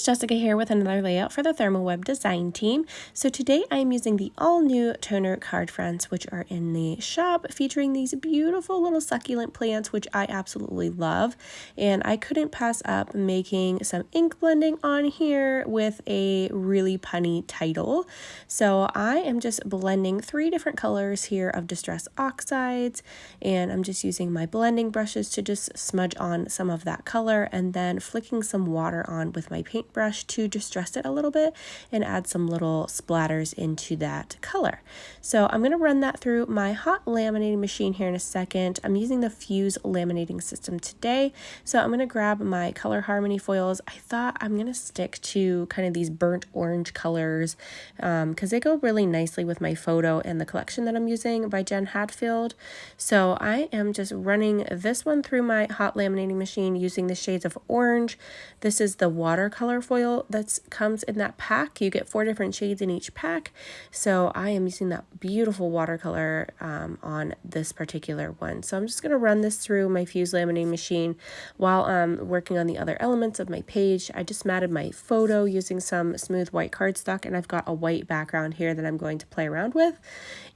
it's Jessica here with another layout for the ThermOWeb design team. So today I'm using the all new toner card fronts, which are in the shop, featuring these beautiful little succulent plants, which I absolutely love. And I couldn't pass up making some ink blending on here with a really punny title. So I am just blending 3 different colors here of Distress Oxides, and I'm just using my blending brushes to just smudge on some of that color, and then flicking some water on with my paintbrush to distress it a little bit and add some little splatters into that color. So I'm going to run that through my hot laminating machine here in a second. I'm using the Fuse laminating system today, so I'm going to grab my color harmony foils. I thought I'm going to stick to kind of these burnt orange colors because they go really nicely with my photo and the collection that I'm using by Jen Hadfield. So I am just running this one through my hot laminating machine using the shades of orange. This is the watercolor foil that comes in that pack. You get 4 different shades in each pack. So I am using that beautiful watercolor on this particular one. So I'm just going to run this through my Fuse laminating machine while I'm working on the other elements of my page. I just matted my photo using some smooth white cardstock, and I've got a white background here that I'm going to play around with.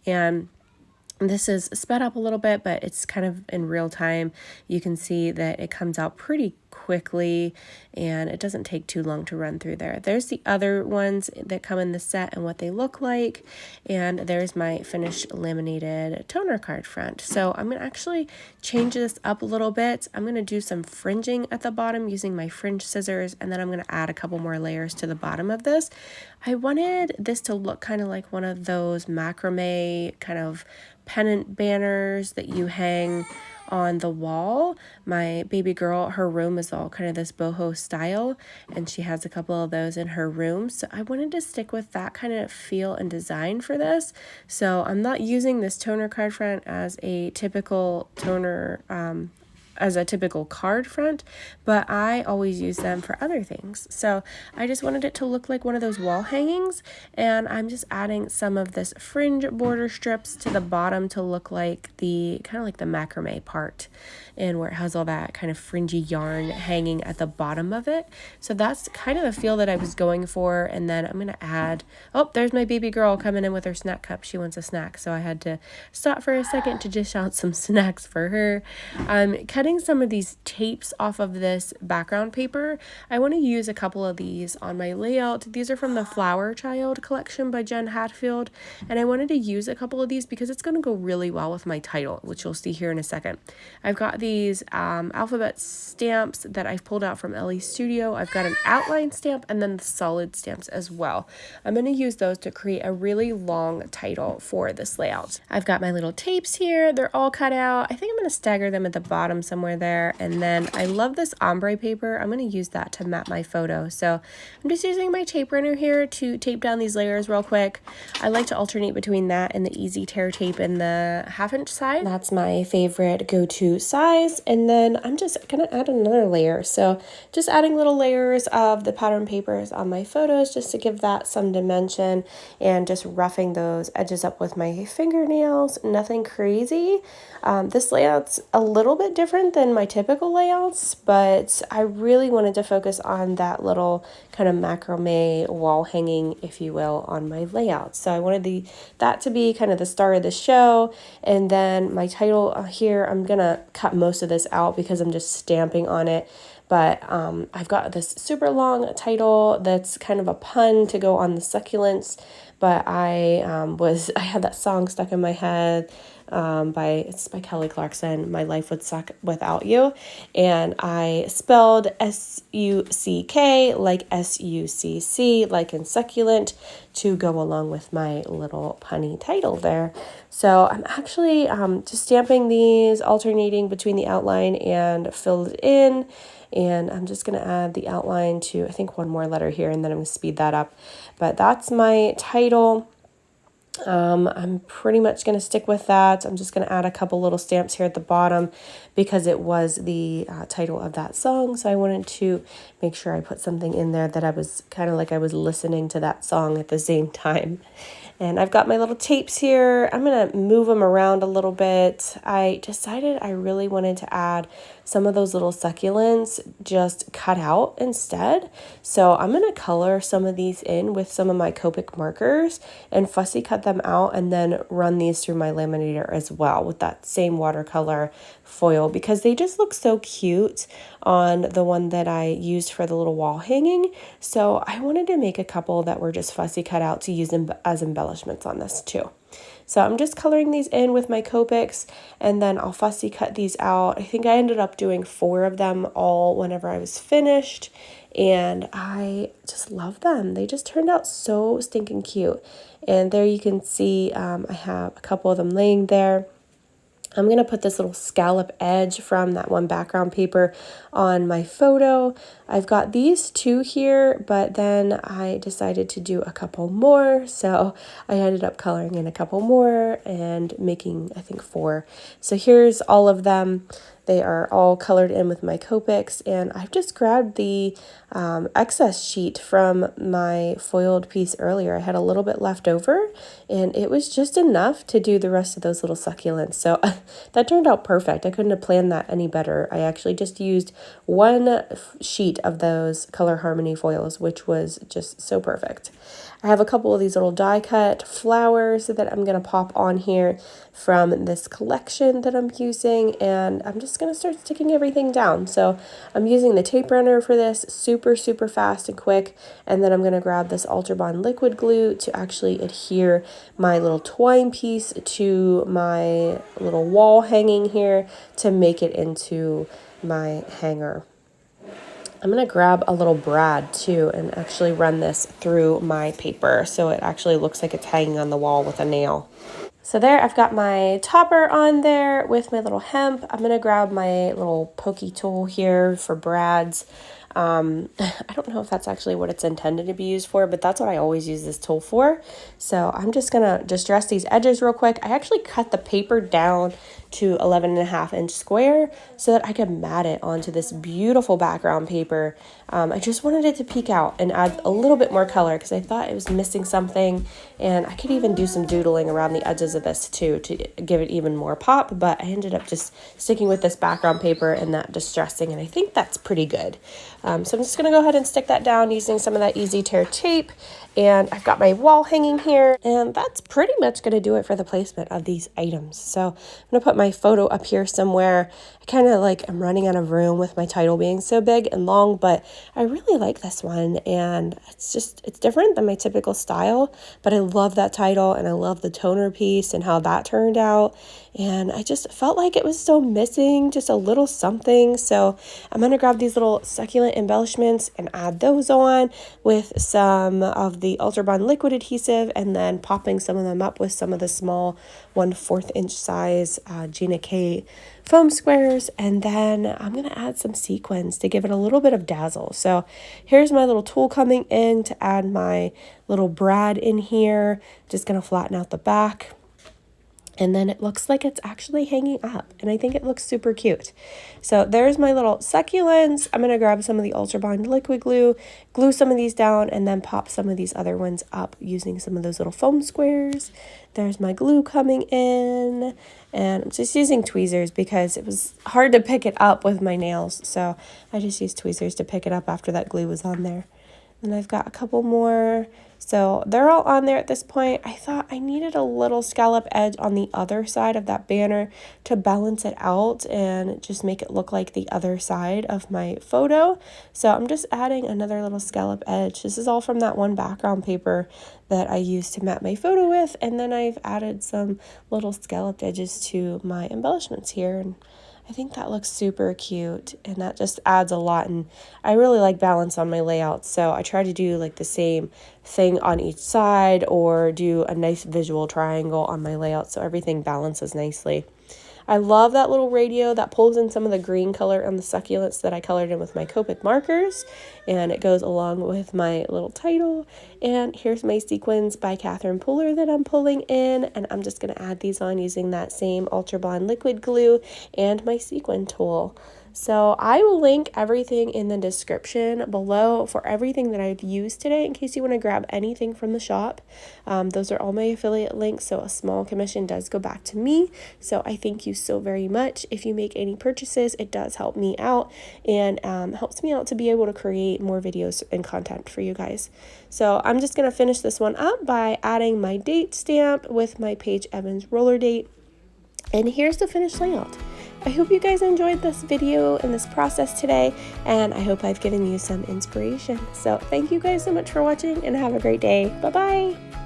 And this is sped up a little bit, but it's kind of in real time. You can see that it comes out pretty quickly and it doesn't take too long to run through there. There's the other ones that come in the set and what they look like. And there's my finished laminated toner card front. So I'm going to actually change this up a little bit. I'm going to do some fringing at the bottom using my Fringe Scissors, and then I'm going to add a couple more layers to the bottom of this. I wanted this to look kind of like one of those macrame kind of pennant banners that you hang on the wall. My baby girl, her room is all kind of this boho style, and she has a couple of those in her room. So I wanted to stick with that kind of feel and design for this. So I'm not using this toner card front as a typical toner as a typical card front, but I always use them for other things. So I just wanted it to look like one of those wall hangings, and I'm just adding some of this fringe border strips to the bottom to look like the kind of like the macrame part, and where it has all that kind of fringy yarn hanging at the bottom of it. So that's kind of the feel that I was going for. And then I'm going to add, oh, there's my baby girl coming in with her snack cup. She wants a snack, so I had to stop for a second to dish out some snacks for her. I'm cutting some of these tapes off of this background paper. I want to use a couple of these on my layout. These are from the Flower Child collection by Jen Hadfield, and I wanted to use a couple of these because it's going to go really well with my title, which you'll see here in a second. I've got these alphabet stamps that I've pulled out from Elle Studio. I've got an outline stamp and then the solid stamps as well. I'm going to use those to create a really long title for this layout. I've got my little tapes here. They're all cut out. I think I'm going to stagger them at the bottom somewhere there. And then I love this ombre paper. I'm going to use that to map my photo. So I'm just using my tape runner here to tape down these layers real quick. I like to alternate between that and the easy tear tape in the 1/2" size. That's my favorite go-to size. And then I'm just going to add another layer. So just adding little layers of the pattern papers on my photos just to give that some dimension, and just roughing those edges up with my fingernails. Nothing crazy. This layout's a little bit different than my typical layouts, but I really wanted to focus on that little kind of macrame wall hanging, if you will, on my layout. So I wanted that to be kind of the star of the show. And then my title here, I'm gonna cut most of this out because I'm just stamping on it. But I've got this super long title that's kind of a pun to go on the succulents. But I had that song stuck in my head. It's by Kelly Clarkson, My Life Would Suck Without You, and I spelled S-U-C-K like S-U-C-C, like in succulent, to go along with my little punny title there. So I'm actually just stamping these, alternating between the outline and filled in, and I'm just going to add the outline to, I think, one more letter here, and then I'm going to speed that up. But that's my title. I'm pretty much going to stick with that. I'm just going to add a couple little stamps here at the bottom because it was the title of that song. So I wanted to make sure I put something in there that I was kind of like I was listening to that song at the same time. And I've got my little tapes here. I'm going to move them around a little bit. I decided I really wanted to add some of those little succulents just cut out instead. So I'm going to color some of these in with some of my Copic markers and fussy cut them out and then run these through my laminator as well with that same watercolor foil because they just look so cute on the one that I used for the little wall hanging. So I wanted to make a couple that were just fussy cut out to use them as embellishments on this too. So I'm just coloring these in with my Copics and then I'll fussy cut these out. I think I ended up doing 4 of them all whenever I was finished and I just love them. They just turned out so stinking cute. And there you can see I have a couple of them laying there. I'm going to put this little scallop edge from that one background paper on my photo. I've got these 2 here, but then I decided to do a couple more. So I ended up coloring in a couple more and making, I think, 4. So here's all of them. They are all colored in with my Copics, and I've just grabbed the excess sheet from my foiled piece earlier. I had a little bit left over, and it was just enough to do the rest of those little succulents. So that turned out perfect. I couldn't have planned that any better. I actually just used 1 sheet of those Color Harmony foils, which was just so perfect. I have a couple of these little die cut flowers that I'm going to pop on here from this collection that I'm using, and I'm just going to start sticking everything down. So I'm using the tape runner for this, super fast and quick, and then I'm going to grab this Ultra Bond liquid glue to actually adhere my little twine piece to my little wall hanging here to make it into my hanger. I'm going to grab a little brad too and actually run this through my paper so it actually looks like it's hanging on the wall with a nail. So there, I've got my topper on there with my little hemp. I'm going to grab my little pokey tool here for brads. I don't know if that's actually what it's intended to be used for, but that's what I always use this tool for. So I'm just going to distress these edges real quick. I actually cut the paper down to 11.5-inch square so that I could mat it onto this beautiful background paper. I just wanted it to peek out and add a little bit more color because I thought it was missing something, and I could even do some doodling around the edges of this too to give it even more pop, but I ended up just sticking with this background paper and that distressing, and I think that's pretty good. So I'm just going to go ahead and stick that down using some of that Easy Tear tape. And I've got my wall hanging here, and that's pretty much going to do it for the placement of these items. So I'm going to put my photo up here somewhere. I kind of like I'm running out of room with my title being so big and long, but I really like this one, and it's different than my typical style, but I love that title, and I love the toner piece and how that turned out. And I just felt like it was so missing, just a little something. So I'm going to grab these little succulent embellishments and add those on with some of the Ultra Bond liquid adhesive, and then popping some of them up with some of the small 1/4 inch size Gina K foam squares. And then I'm going to add some sequins to give it a little bit of dazzle. So here's my little tool coming in to add my little brad in here. Just going to flatten out the back. And then it looks like it's actually hanging up, and I think it looks super cute. So there's my little succulents. I'm going to grab some of the Ultra Bond liquid glue, glue some of these down, and then pop some of these other ones up using some of those little foam squares. There's my glue coming in, and I'm just using tweezers because it was hard to pick it up with my nails. So I just used tweezers to pick it up after that glue was on there. And I've got a couple more. So they're all on there at this point. I thought I needed a little scallop edge on the other side of that banner to balance it out and just make it look like the other side of my photo. So I'm just adding another little scallop edge. This is all from that one background paper that I used to mat my photo with. And then I've added some little scalloped edges to my embellishments here. And I think that looks super cute, and that just adds a lot, and I really like balance on my layout, so I try to do like the same thing on each side or do a nice visual triangle on my layout so everything balances nicely. I love that little radio that pulls in some of the green color on the succulents that I colored in with my Copic markers, and it goes along with my little title. And here's my sequins by Catherine Puller that I'm pulling in, and I'm just going to add these on using that same Ultra Bond liquid glue and my sequin tool. So I will link everything in the description below for everything that I've used today in case you want to grab anything from the shop. Those are all my affiliate links, so a small commission does go back to me. So I thank you so very much. If you make any purchases, it does help me out and helps me out to be able to create more videos and content for you guys. So I'm just going to finish this one up by adding my date stamp with my Paige Evans roller date. And here's the finished layout. I hope you guys enjoyed this video and this process today, and I hope I've given you some inspiration. So thank you guys so much for watching, and have a great day. Bye-bye.